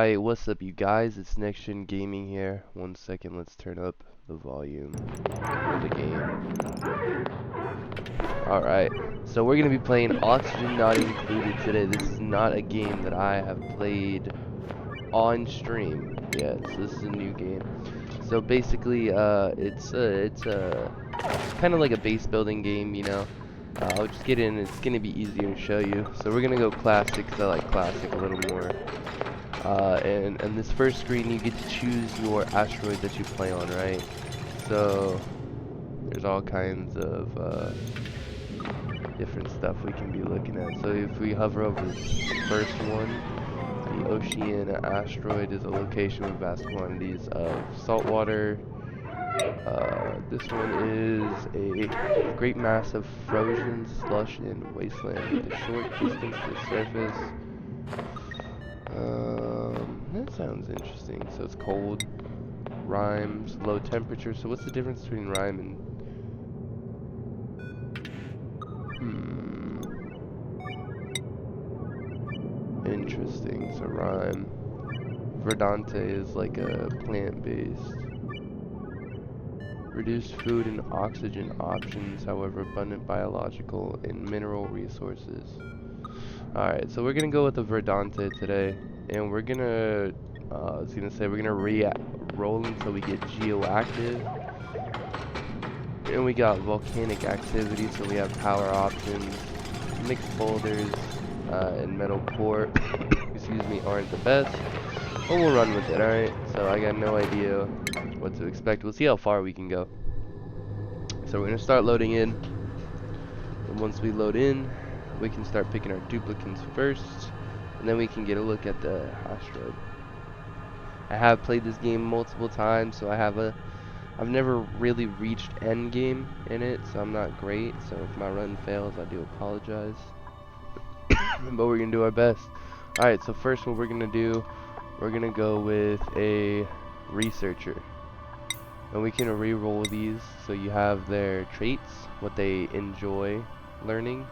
Alright, what's up you guys? It's Next Gen Gaming here. 1 second, let's turn up the volume for the game. Alright, so we're going to be playing Oxygen Not Included today. This is not a game that I have played on stream yet, so this is a new game. So basically, it's kind of like a base building game, you know. I'll just get in, it's going to be easier to show you. So we're going to go classic, because I like classic a little more. And this first screen, you get to choose your asteroid that you play on, right? So there's all kinds of different stuff we can be looking at. So if we hover over this first one, the Ocean asteroid is a location with vast quantities of salt water. This one is a great mass of frozen slush and wasteland with a short distance to the surface. That sounds interesting. So it's cold, rhymes, low temperature. So what's the difference between rhyme and... Interesting. So rhyme. Verdante is like a plant-based. Reduced food and oxygen options, however, abundant biological and mineral resources. Alright, so we're gonna go with the Verdante today, and we're gonna, I was gonna say, we're gonna roll until we get geoactive, and we got volcanic activity, so we have power options, mixed boulders, and metal core, excuse me, aren't the best, but we'll run with it, alright? So I got no idea what to expect. We'll see how far we can go. So we're gonna start loading in, and once we load in, we can start picking our duplicates first, and then we can get a look at the asteroid. I have played this game multiple times, so I've never really reached end game in it, so I'm not great. So if my run fails, I do apologize. But we're gonna do our best. Alright, so first what we're gonna do, we're gonna go with a researcher. And we can re-roll these, so you have their traits, what they enjoy learning.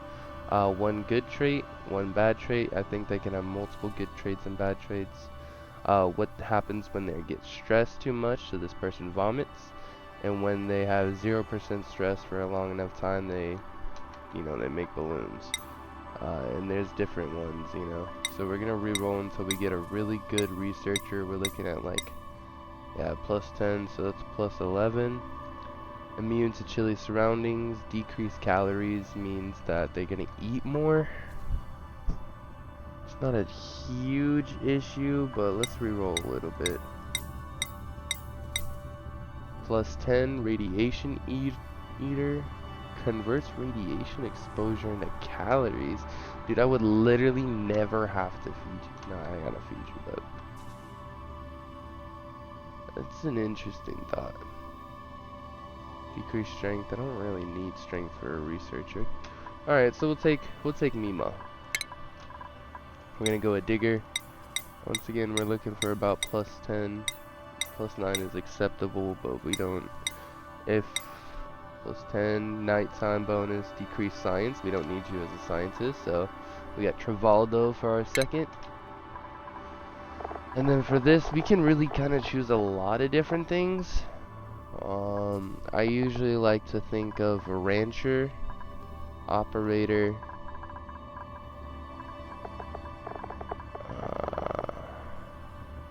One good trait, one bad trait. I think they can have multiple good traits and bad traits. What happens when they get stressed too much, so this person vomits. And when they have 0% stress for a long enough time, they make balloons. And there's different ones, you know. So we're gonna re-roll until we get a really good researcher. We're looking at like, yeah, plus 10, so that's plus 11. Immune to chilly surroundings, decreased calories means that they're gonna eat more. It's not a huge issue, but let's re-roll a little bit. Plus 10, radiation eater. Converts radiation exposure into calories. Dude, I would literally never have to feed you. No, I gotta feed you, but... That's an interesting thought. Decreased strength. I don't really need strength for a researcher. Alright, so we'll take Mima. We're gonna go a digger. Once again, we're looking for about plus 10. Plus 9 is acceptable, but we don't... If plus 10, nighttime bonus, decreased science. We don't need you as a scientist, so we got Travaldo for our second. And then for this, we can really kind of choose a lot of different things. I usually like to think of a rancher, operator,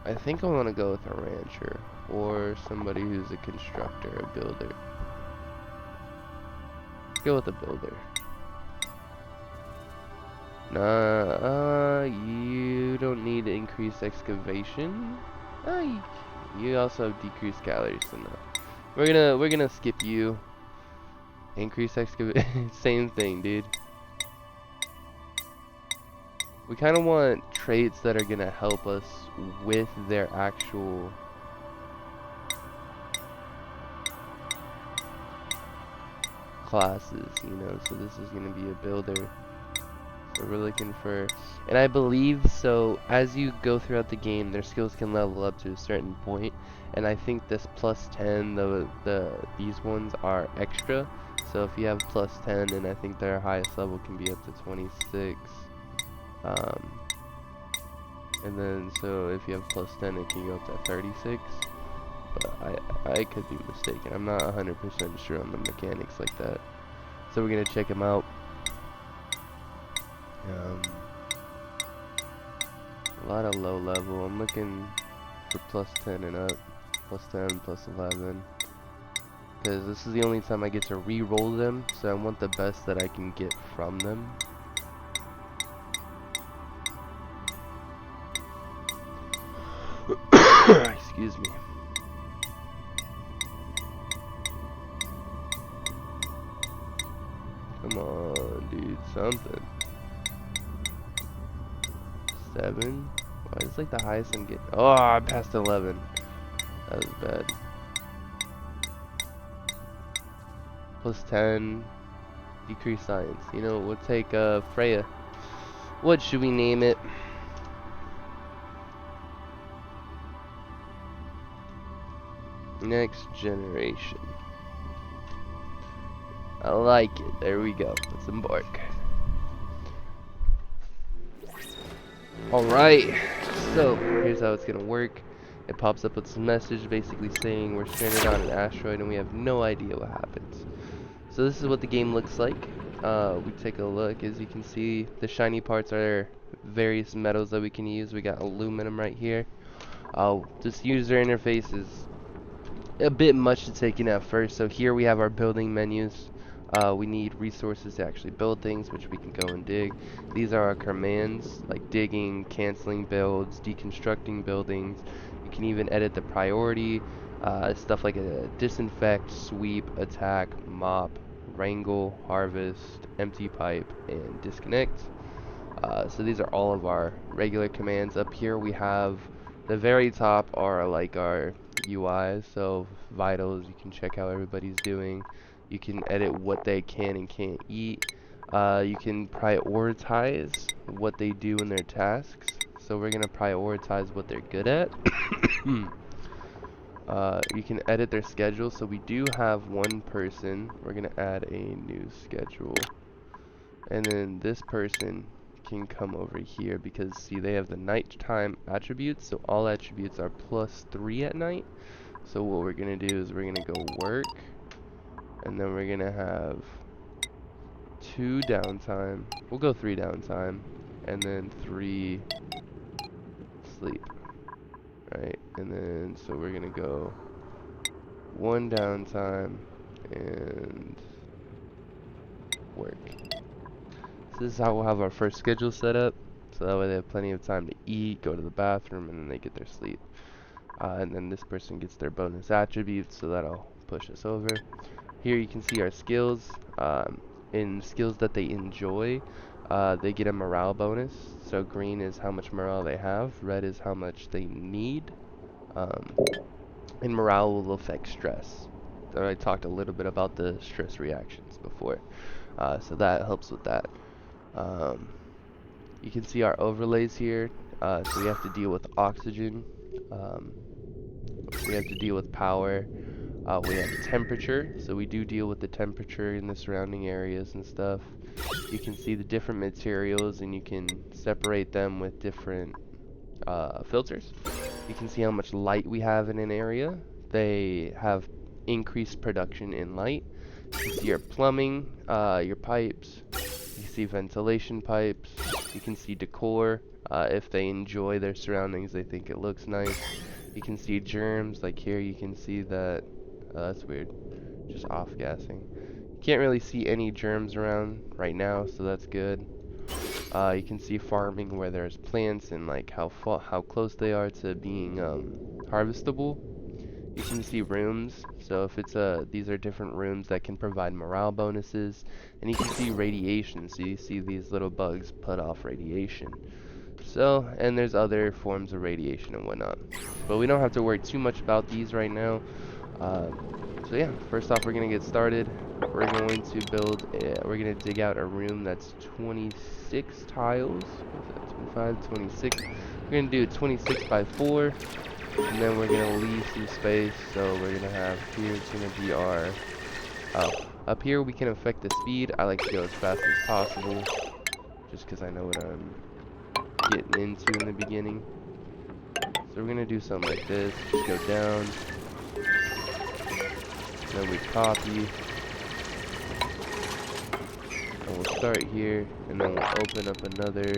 I think I want to go with a rancher, or somebody who's a constructor, a builder. Let's go with a builder. Nah, you don't need increased excavation. You also have decreased calories, so no. We're gonna skip you. Increased excavation, same thing, dude. We kind of want traits that are gonna help us with their actual classes, you know. So this is gonna be a builder. So we're looking for, and I believe so. As you go throughout the game, their skills can level up to a certain point, and I think this plus 10, these ones are extra. So if you have plus 10, and I think their highest level can be up to 26. And then, so if you have plus 10, it can go up to 36. But I could be mistaken. I'm not 100% sure on the mechanics like that. So we're gonna check them out. A lot of low level. I'm looking for plus 10 and up. Plus 10, plus 11. Because this is the only time I get to re-roll them. So I want the best that I can get from them. Excuse me. Come on, dude. Something. 7? Why is like the highest I'm getting? Oh, I passed 11. That was bad. Plus 10. Decrease science. You know, we'll take Freya. What should we name it? Next generation. I like it. There we go. Let's embark. Alright. So, here's how it's gonna work. It pops up with some message basically saying we're stranded on an asteroid and we have no idea what happens. So this is what the game looks like. We take a look. As you can see, the shiny parts are various metals that we can use. We got aluminum right here. This user interface is a bit much to take in at first. So here we have our building menus. We need resources to actually build things, which we can go and dig. These are our commands, like digging, canceling builds, deconstructing buildings. You can even edit the priority, stuff like a disinfect, sweep, attack, mop, wrangle, harvest, empty pipe, and disconnect. So these are all of our regular commands. Up here we have the very top are like our UIs, so vitals, you can check how everybody's doing. You can edit what they can and can't eat. You can prioritize what they do in their tasks. So we're going to prioritize what they're good at. You can edit their schedule. So we do have one person. We're going to add a new schedule. And then this person can come over here because see they have the nighttime attributes, so all attributes are +3 at night. So what we're gonna do is we're gonna go work, and then we're gonna have 2 downtime. We'll go 3 downtime, and then 3 sleep. Right, and then so we're gonna go 1 downtime and work. So this is how we'll have our first schedule set up. So that way they have plenty of time to eat, go to the bathroom, and then they get their sleep. And then this person gets their bonus attributes, so that'll push us over. Here you can see our skills. In skills that they enjoy, they get a morale bonus. So green is how much morale they have, red is how much they need. And morale will affect stress. So I talked a little bit about the stress reactions before, so that helps with that. You can see our overlays here. So we have to deal with oxygen. We have to deal with power. We have temperature. So we do deal with the temperature in the surrounding areas and stuff. You can see the different materials and you can separate them with different filters. You can see how much light we have in an area. They have increased production in light. You can see your plumbing, your pipes. You can see ventilation pipes. You can see decor. If they enjoy their surroundings, they think it looks nice. You can see germs. Like here, you can see that. That's weird. Just off gassing. Can't really see any germs around right now, so that's good. You can see farming where there's plants and like how close they are to being harvestable. You can see rooms, so if it's these are different rooms that can provide morale bonuses, and you can see radiation, so you see these little bugs put off radiation. So, and there's other forms of radiation and whatnot, but we don't have to worry too much about these right now. So yeah, first off, we're gonna get started. We're going to we're gonna dig out a room that's 26 tiles. What's that? 25, 26. We're gonna do 26 by 4. And then we're gonna leave some space, so we're gonna have here it's gonna be our up here we can affect the speed. I like to go as fast as possible just because I know what I'm getting into in the beginning. So we're gonna do something like this. Just go down. Then we copy. And we'll start here. And then we'll open up another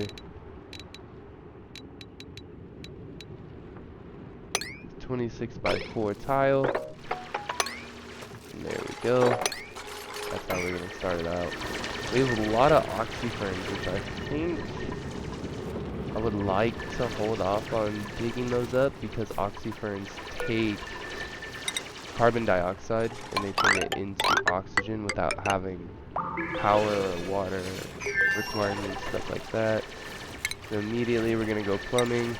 26 by 4 tile. And there we go. That's how we're gonna start it out. We have a lot of oxyferns, which I think I would like to hold off on digging those up because oxyferns take carbon dioxide and they turn it into oxygen without having power or water requirements, stuff like that. So immediately we're gonna go plumbing.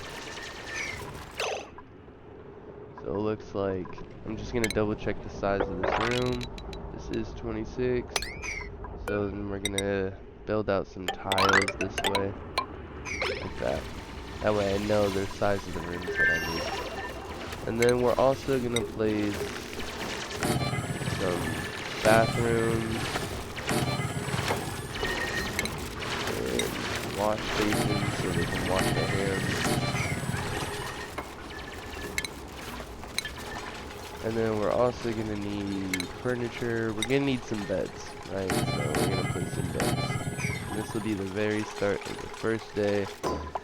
So it looks like I'm just gonna double check the size of this room. This is 26. So then we're gonna build out some tiles this way, like that. That way I know the size of the rooms that I need. And then we're also gonna place some bathrooms and wash basins so they can wash their hands. And then we're also gonna need furniture. We're gonna need some beds, right? So we're gonna put some beds. And this will be the very start of the first day.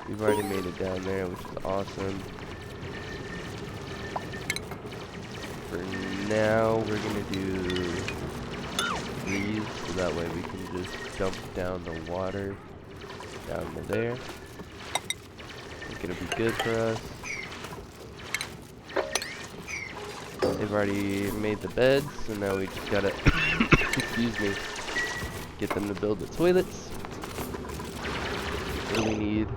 We've already made it down there, which is awesome. For now, we're gonna do these, so that way we can just dump down the water down to there. I think it'll be good for us. They've already made the beds, so now we just gotta, excuse me, get them to build the toilets. What do we need?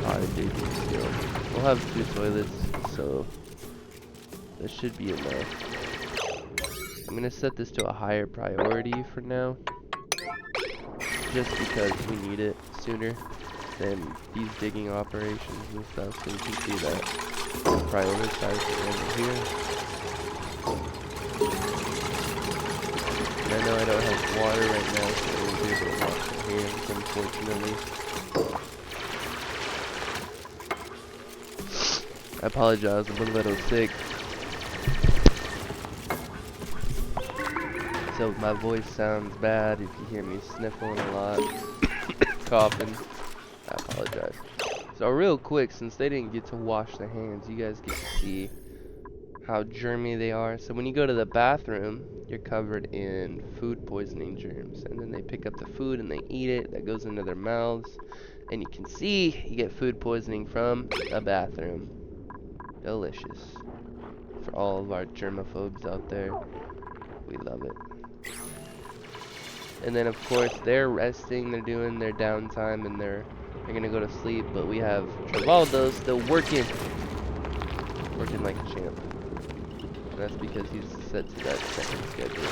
Cottage steel. We'll have 2 toilets, so that should be enough. I'm gonna set this to a higher priority for now, just because we need it sooner than these digging operations and stuff, so you can see that prioritize it over here. And I know I don't have water right now, so I won't be able to wash my hands, unfortunately. I apologize, I'm a little sick. So my voice sounds bad if you hear me sniffling a lot, coughing. I apologize. So real quick, since they didn't get to wash their hands, you guys get to see how germy they are. So when you go to the bathroom, you're covered in food poisoning germs. And then they pick up the food and they eat it. That goes into their mouths. And you can see you get food poisoning from a bathroom. Delicious. For all of our germaphobes out there, we love it. And then of course they're resting, they're doing their downtime, and they're gonna go to sleep. But we have Travaldo still working like a champ. And that's because he's set to that second schedule.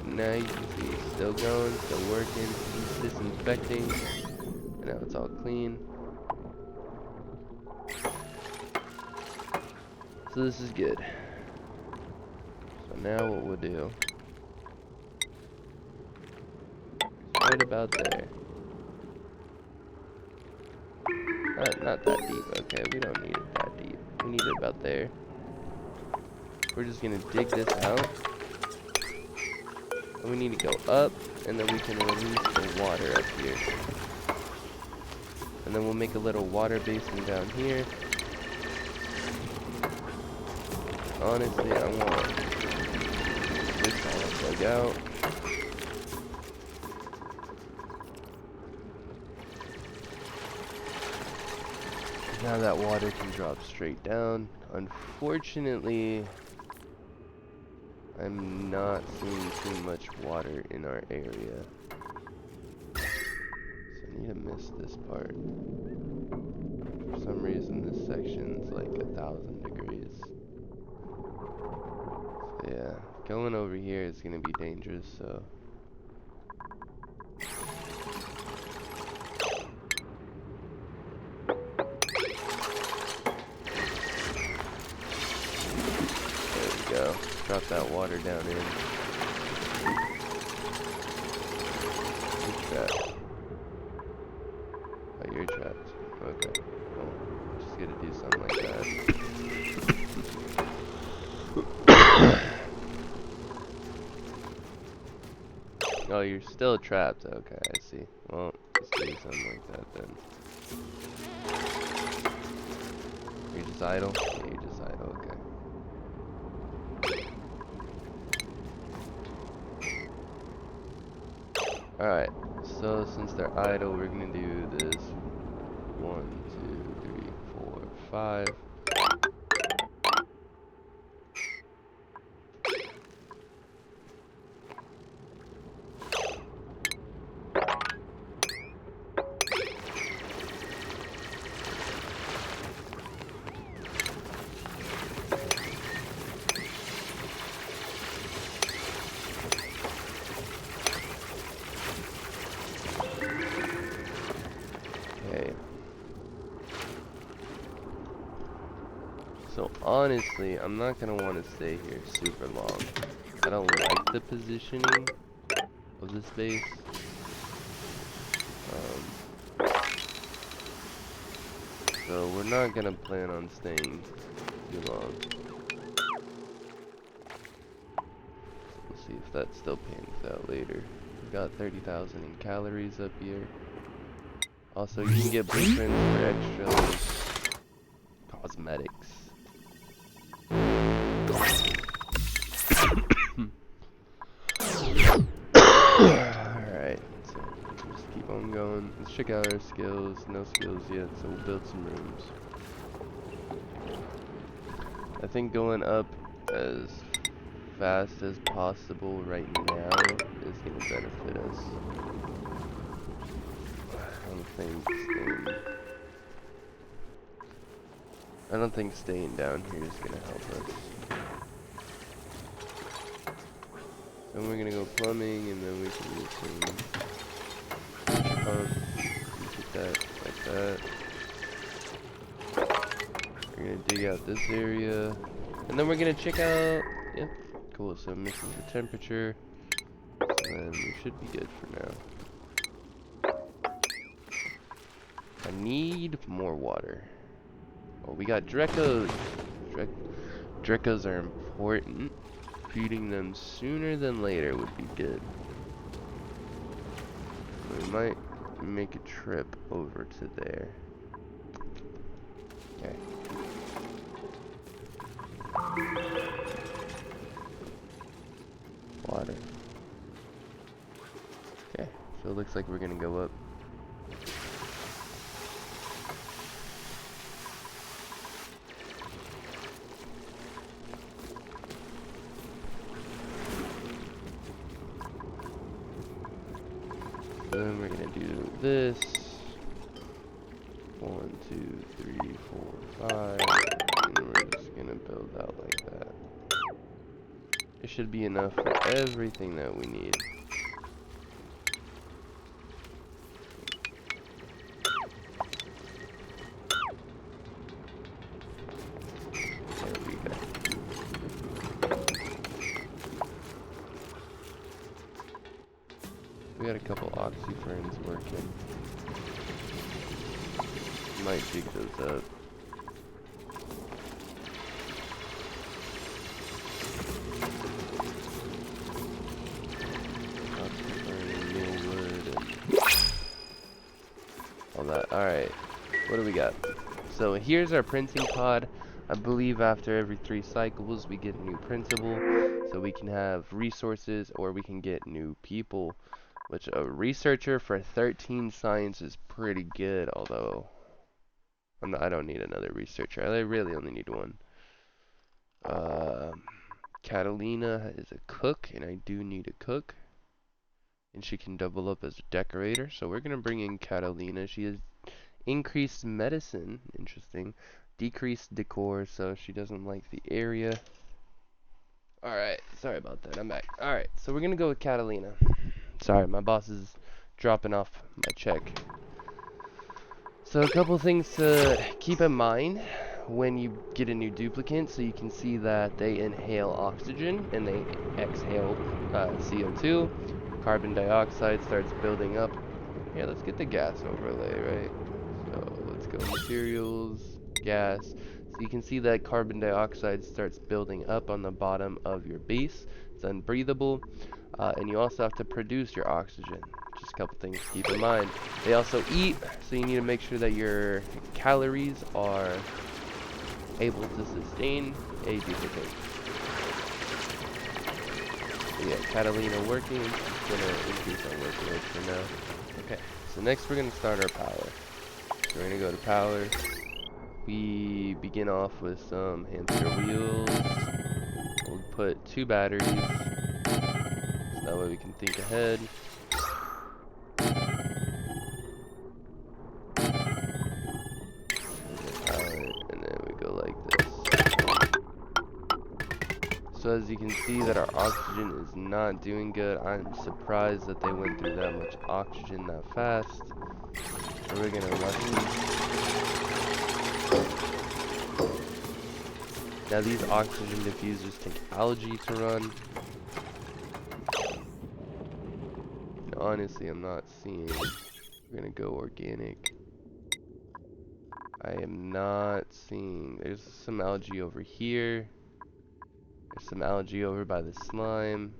Now you can see he's still going, still working. He's disinfecting, and now it's all clean. So this is good. So now what we'll do, right about there. Not that deep. Okay, we don't need it that deep. We need it about there. We're just gonna dig this out. And we need to go up, and then we can release the water up here. And then we'll make a little water basin down here. Honestly, I want this all to plug out. Now that water can drop straight down. Unfortunately, I'm not seeing too much water in our area. So I need to miss this part. For some reason this section's like 1,000 degrees. So yeah, going over here is gonna be dangerous, so. There we go. Drop that water down in. you're trapped. Okay. Well, just gotta do something like that. Oh, you're still trapped. Okay, I see. Well, just do something like that then. You're just idle? Yeah, you're just idle, okay. Alright, so since they're idle, we're gonna do this 1, 2, 3, 4, 5. Okay. So honestly, I'm not gonna want to stay here super long. I don't like the positioning of this base. So we're not gonna plan on staying too long. We'll see if that still pans out later. We got 30,000 in calories up here. Also, you can get blueprints for extra like, cosmetics. Alright, so just keep on going. Let's check out our skills. No skills yet, so we'll build some rooms. I think going up as fast as possible right now is going to benefit us. I don't think staying down here is going to help us. Then we're going to go plumbing, and then we can do some pump. Keep that like that. We're going to dig out this area. And then we're going to check out... Yep, cool. So it mixes the temperature. So then we should be good for now. I need more water. Oh, we got Drecos. Drecos are important. Feeding them sooner than later would be good. We might make a trip over to there. Okay. Water. Okay, so it looks like we're gonna go up. Then we're gonna do this. 1, 2, 3, 4, 5. And we're just gonna build out like that. It should be enough for everything that we need. There we go. We got a couple oxyferns working. Might dig those up. Oxyfern, millwood, and all that. Alright, what do we got? So here's our printing pod. I believe after every 3 cycles we get a new printable. So we can have resources or we can get new people. Which a researcher for 13 science is pretty good, although I don't need another researcher. I really only need one. Catalina is a cook, and I do need a cook. And she can double up as a decorator. So we're going to bring in Catalina. She has increased medicine. Interesting. Decreased decor, so she doesn't like the area. Alright, sorry about that. I'm back. Alright, so we're going to go with Catalina. Sorry, my boss is dropping off my check. So a couple things to keep in mind when you get a new duplicant, so you can see that they inhale oxygen and they exhale CO2. Carbon dioxide starts building up. Here, let's get the gas overlay, right? let's go. Materials, gas. So you can see that carbon dioxide starts building up on the bottom of your base. It's unbreathable. And you also have to produce your oxygen. Just a couple things to keep in mind. They also eat, so you need to make sure that your calories are able to sustain a duplicate. So yeah, Catalina working. It's going to increase our workload for now. Okay, so next we're going to start our power. So we're going to go to power. We begin off with some hamster wheels. We'll put 2 batteries, so that way we can think ahead. And then we go like this. So as you can see that our oxygen is not doing good. I'm surprised that they went through that much oxygen that fast. So we're gonna rush these. Now these oxygen diffusers take algae to run. And honestly, I'm not seeing. We're gonna go organic. I am not seeing. There's some algae over here. There's some algae over by the slime.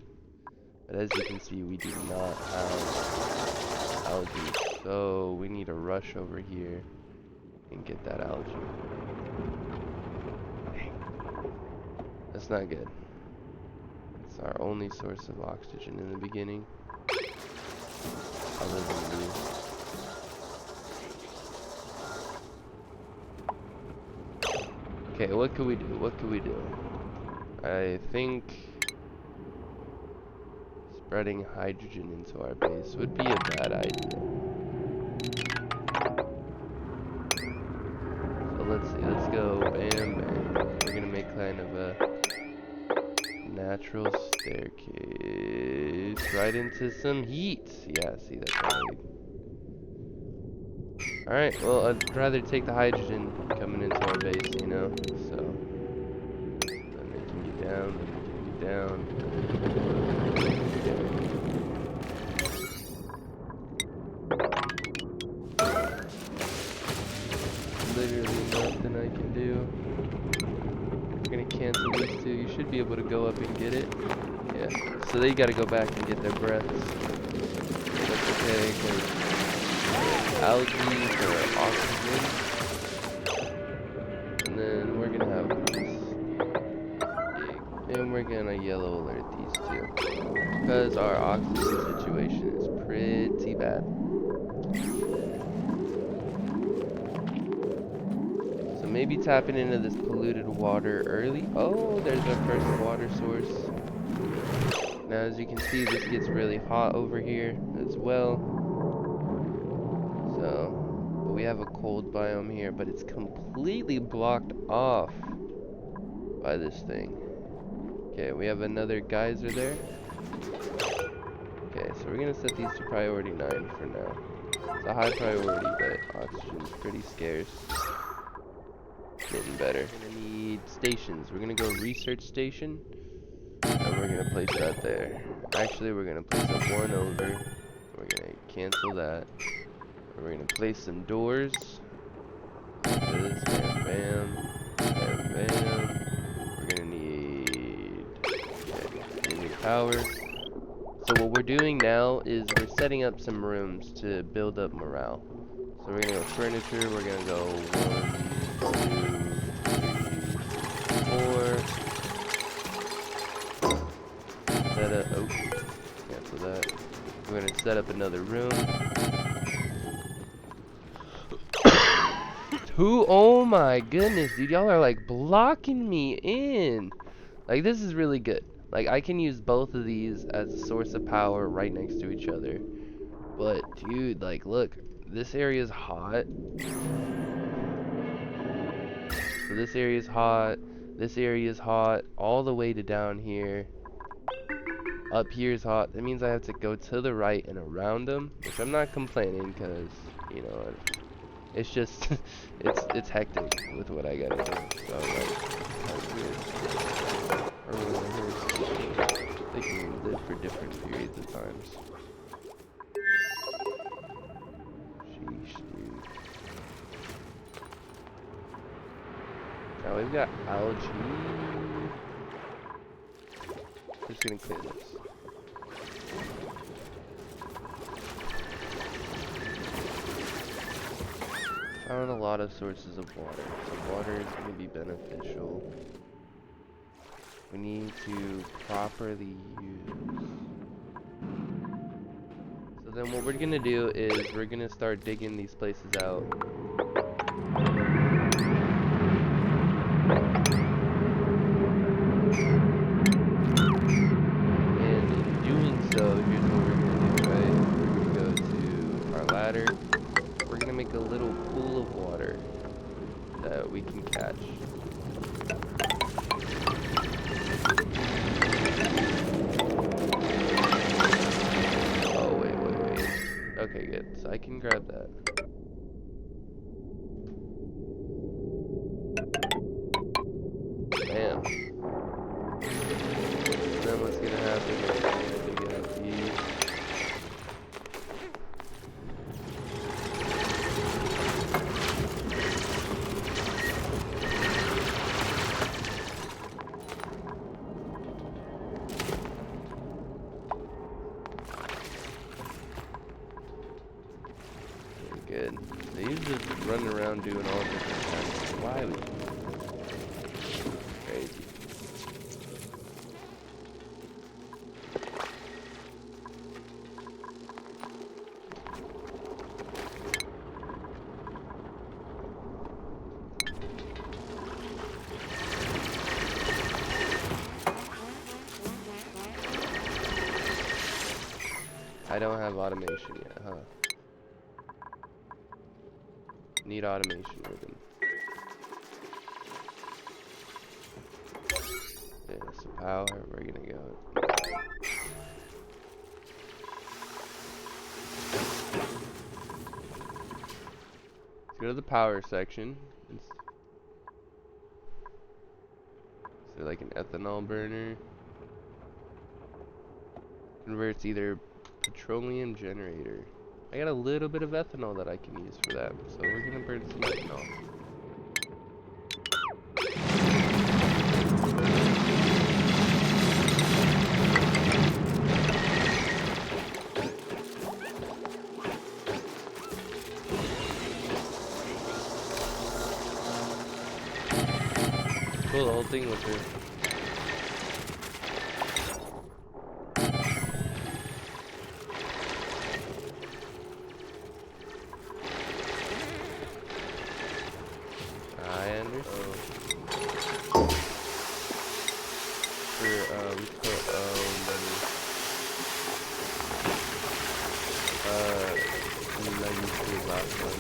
But as you can see, we do not have algae. So we need to rush over here and get that algae. That's not good. It's our only source of oxygen in the beginning. Other than these. Okay, what could we do? What could we do? I think spreading hydrogen into our base would be a bad idea. So let's see, let's go bam bam. We're gonna make kind of a natural staircase right into some heat. Yeah, see, that's right. Alright, well, I'd rather take the hydrogen coming into our base, you know? So, I'm making you down, I'm making you down. Literally nothing I can do. We're gonna cancel these two. You should be able to go up and get it. Yeah, so they gotta go back and get their breaths. That's okay, because algae for oxygen. And then we're gonna have these. And we're gonna yellow alert these two. Because our oxygen situation is pretty bad. So maybe tapping into this polluted water early. Oh, there's our first water source. Now as you can see, this gets really hot over here as well. So, but we have a cold biome here, but it's completely blocked off by this thing. Okay, we have another geyser there. Okay, so we're gonna set these to priority 9 for now. It's a high priority, but oxygen's pretty scarce. Getting better. We're gonna need stations. We're gonna go research station, and we're gonna place that there. Actually, we're gonna place a 1 over. We're gonna cancel that. We're gonna place some doors. Like this, bam, bam, bam, bam. We're gonna need, okay, we need power. So what we're doing now is we're setting up some rooms to build up morale. So we're gonna go furniture. We're gonna go 1, 2, 3, 4. Set up. Oh, cancel that. We're gonna set up another room. Oh my goodness, dude, y'all are like blocking me in. Like, this is really good. Like, I can use both of these as a source of power right next to each other. But, dude, like, look, this area is hot. So this area is hot. This area is hot. All the way to down here. Up here is hot. That means I have to go to the right and around them, which I'm not complaining because, you know, it's just, it's hectic with what I gotta do. So, like, that's weird. Everyone here, they can live for different periods of times. Sheesh, dude. Now we've got algae. Just gonna clear this. Found a lot of sources of water, so water is going to be beneficial. We need to properly use. So then what we're going to do is we're going to start digging these places out. And in doing so, here's what we're going to do, right? We're going to go to our ladder. We're going to make a little pool of water that we can catch. Oh, wait. Okay, good. So I can grab that. Bam. And then what's going to happen is we're going to dig out these. Good. So he's just running around doing all different kinds of why we crazy. I don't have automation yet, huh? Need automation with him. Yeah, so power, we're gonna go. Let's go to the power section. Is there like an ethanol burner? Converts either petroleum generator. I got a little bit of ethanol that I can use for that, so we're gonna burn some ethanol. Cool, the whole thing was here. I understand. We put, the last one.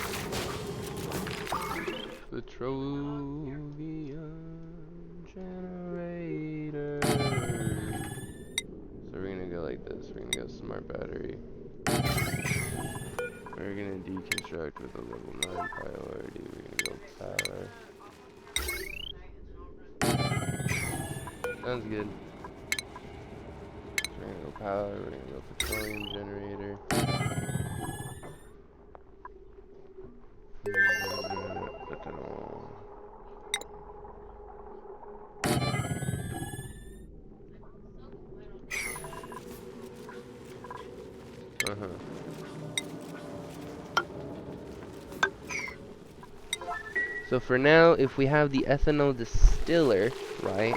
Petroleum generator. So we're gonna go like this. We're gonna go smart battery. We're gonna deconstruct with a level 9 priority. We're gonna go power. Sounds good. So we're gonna go power. We're gonna go petroleum generator. Ethanol. So for now, if we have the ethanol distiller, right,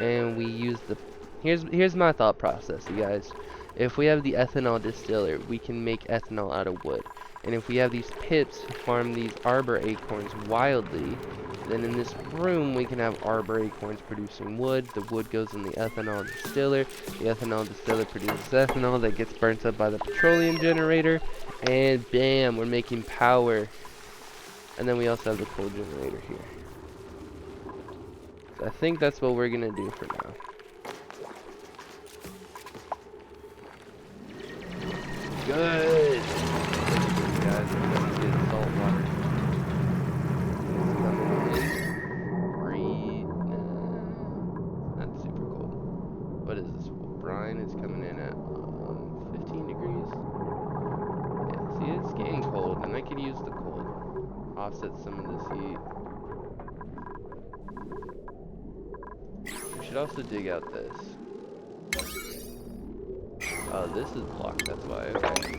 and we use the, here's my thought process, you guys. If we have the ethanol distiller, we can make ethanol out of wood. And if we have these pits to farm these arbor acorns wildly, then in this room we can have arbor acorns producing wood. The wood goes in the ethanol distiller. The ethanol distiller produces ethanol that gets burnt up by the petroleum generator. And bam, we're making power. And then we also have the coal generator here. So I think that's what we're gonna do for now. Good! Guys, we're going to get salt water. It's coming in. Not super cold. What is this? Brine is coming in at 15 degrees. Yeah, see, it's getting cold, and I could use the cold. Offset some of this heat. We should also dig out this. Oh, this is blocked, that's why, okay.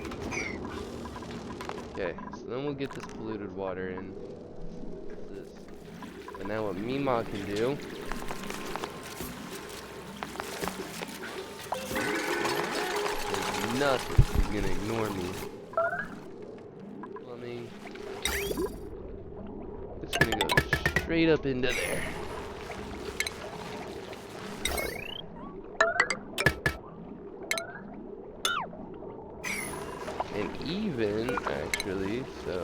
Okay, so then we'll get this polluted water in. What's this? And now what Mima can do is nothing. He's gonna ignore me. Plumbing. It's gonna go straight up into there. And even, actually, so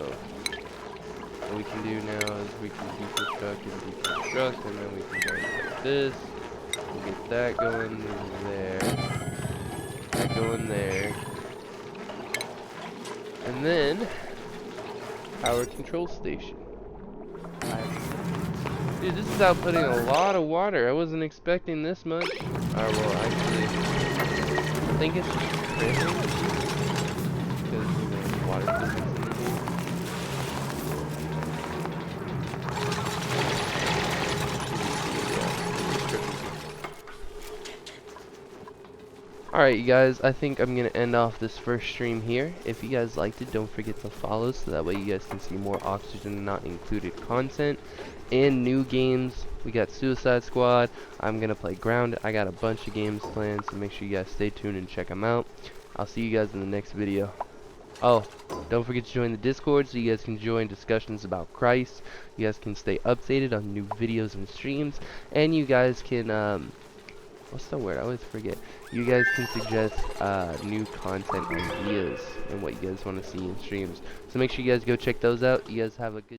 what we can do now is we can deconstruct and deconstruct, and then we can go like this. We'll get that going there. That going there. And then, power control station. Dude, this is outputting a lot of water. I wasn't expecting this much. Alright, well, actually, I think it's just tripping. Because, you know, water physics in the game. Alright, you guys, I think I'm going to end off this first stream here. If you guys liked it, don't forget to follow so that way you guys can see more Oxygen Not Included content and new games. We got Suicide Squad. I'm going to play Grounded. I got a bunch of games planned, so make sure you guys stay tuned and check them out. I'll see you guys in the next video. Oh, don't forget to join the Discord so you guys can join discussions about Christ. You guys can stay updated on new videos and streams, and you guys can what's the word? I always forget. You guys can suggest new content ideas and what you guys want to see in streams. So make sure you guys go check those out. You guys have a good